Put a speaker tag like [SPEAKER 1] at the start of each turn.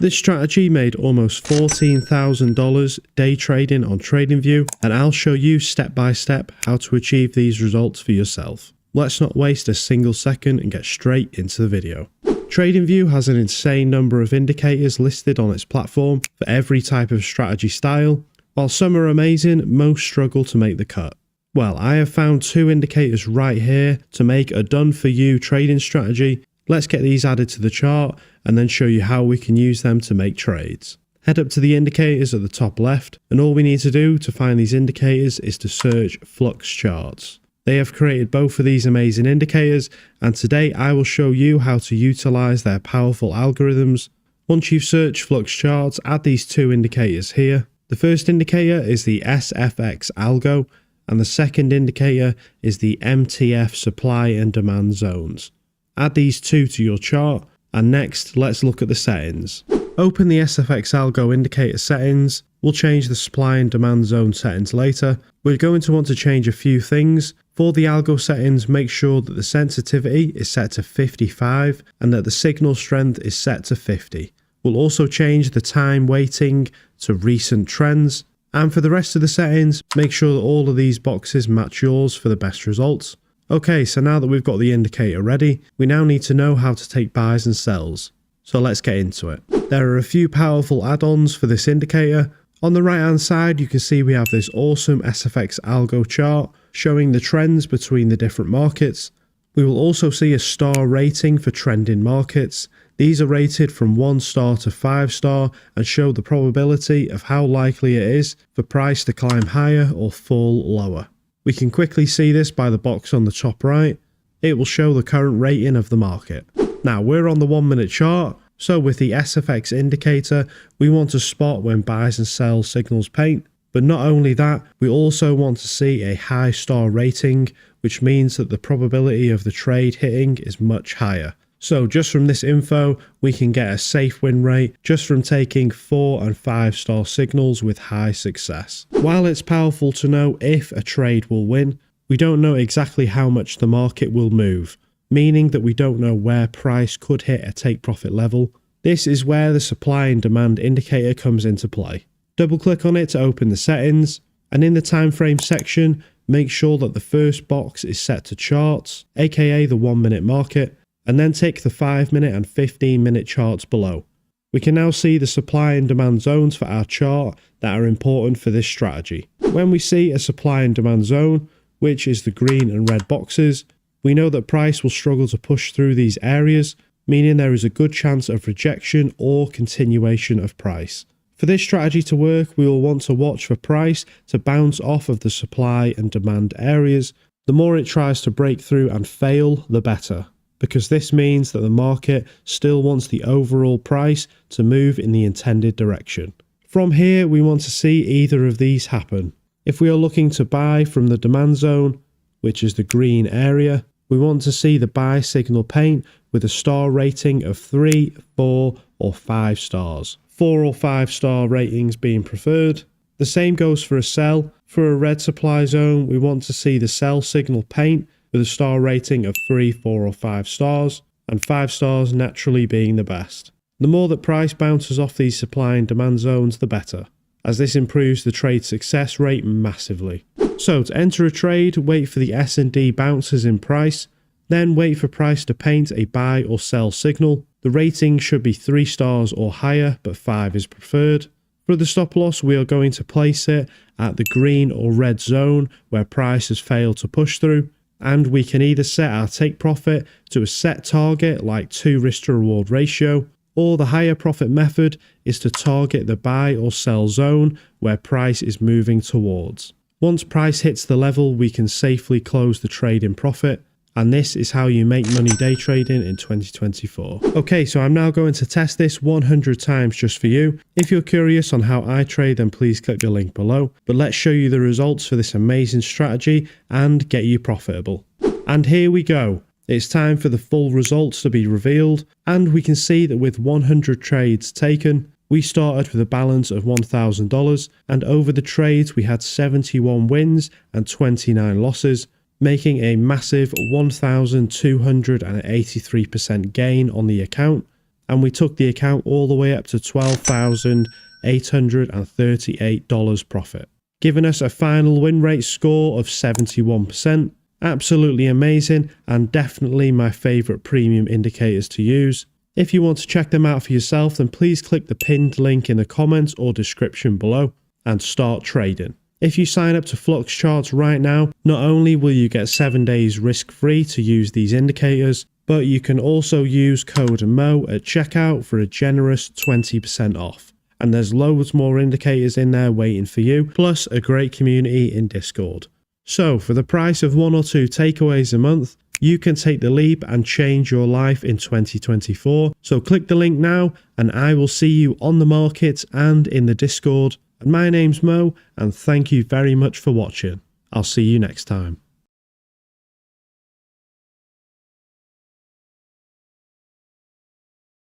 [SPEAKER 1] This strategy made almost $14,000 day trading on TradingView, and I'll show you step by step how to achieve these results for yourself. Let's not waste a single second and get straight into the video. TradingView has an insane number of indicators listed on its platform for every type of strategy style. While some are amazing, most struggle to make the cut. Well, I have found two indicators right here to make a done-for-you trading strategy. Let's get these added to the chart and then show you how we can use them to make trades. Head up to the indicators at the top left, and all we need to do to find these indicators is to search FLUX CHARTS. They have created both of these amazing indicators, and today I will show you how to utilize their powerful algorithms. Once you've searched FLUX CHARTS, add these two indicators here. The first indicator is the SFX algo, and the second indicator is the MTF supply and demand zones. Add these two to your chart, and next let's look at the settings. Open the SFX algo indicator settings. We'll change the supply and demand zone settings later. We're going to want to change a few things. For the algo settings, make sure that the sensitivity is set to 55 and that the signal strength is set to 50. We'll also change the time weighting to recent trends. And for the rest of the settings, make sure that all of these boxes match yours for the best results. Okay, so now that we've got the indicator ready, we now need to know how to take buys and sells. So let's get into it. There are a few powerful add-ons for this indicator. On the right hand side, you can see we have this awesome SFX algo chart showing the trends between the different markets. We will also see a star rating for trending markets. These are rated from 1 star to 5 star and show the probability of how likely it is for price to climb higher or fall lower. We can quickly see this by the box on the top right. It will show the current rating of the market. Now we're on the 1 minute chart, so with the SFX indicator, we want to spot when buys and sells signals paint. But not only that, we also want to see a high star rating, which means that the probability of the trade hitting is much higher. So just from this info, we can get a safe win rate just from taking 4 and 5 star signals with high success. While it's powerful to know if a trade will win, we don't know exactly how much the market will move, meaning that we don't know where price could hit a take profit level. This is where the supply and demand indicator comes into play. Double click on it to open the settings, and in the time frame section, make sure that the first box is set to charts, aka the 1 minute market, and then tick the 5 minute and 15 minute charts below. We can now see the supply and demand zones for our chart that are important for this strategy. When we see a supply and demand zone, which is the green and red boxes, we know that price will struggle to push through these areas, meaning there is a good chance of rejection or continuation of price. For this strategy to work, we will want to watch for price to bounce off of the supply and demand areas. The more it tries to break through and fail, the better, because this means that the market still wants the overall price to move in the intended direction. From here, we want to see either of these happen. If we are looking to buy from the demand zone, which is the green area, we want to see the buy signal paint with a star rating of 3, 4 or 5 stars. 4 or 5 star ratings being preferred. The same goes for a sell. For a red supply zone, we want to see the sell signal paint with a star rating of 3, 4 or 5 stars, and 5 stars naturally being the best. The more that price bounces off these supply and demand zones, the better, as this improves the trade success rate massively. So to enter a trade, wait for the S&D bounces in price, then wait for price to paint a buy or sell signal. The rating should be 3 stars or higher, but 5 is preferred. For the stop loss, we are going to place it at the green or red zone where price has failed to push through, and we can either set our take profit to a set target like 2 risk to reward ratio, or the higher profit method is to target the buy or sell zone where price is moving towards. Once price hits the level, we can safely close the trade in profit. And this is how you make money day trading in 2024. Okay, so I'm now going to test this 100 times just for you. If you're curious on how I trade, then please click the link below. But let's show you the results for this amazing strategy and get you profitable. And here we go. It's time for the full results to be revealed. And we can see that with 100 trades taken, we started with a balance of $1,000. And over the trades, we had 71 wins and 29 losses, making a massive 1,283% gain on the account. and we took the account all the way up to $12,838 profit, giving us a final win rate score of 71%. Absolutely amazing, and definitely my favorite premium indicators to use. If you want to check them out for yourself, then please click the pinned link in the comments or description below and start trading. If you sign up to FLUX Charts right now, not only will you get 7 days risk-free to use these indicators, but you can also use code MO at checkout for a generous 20% off. And there's loads more indicators in there waiting for you, plus a great community in Discord. So for the price of 1 or 2 takeaways a month, you can take the leap and change your life in 2024. So click the link now and I will see you on the market and in the Discord. And my name's Mo, and thank you very much for watching. I'll see you next time.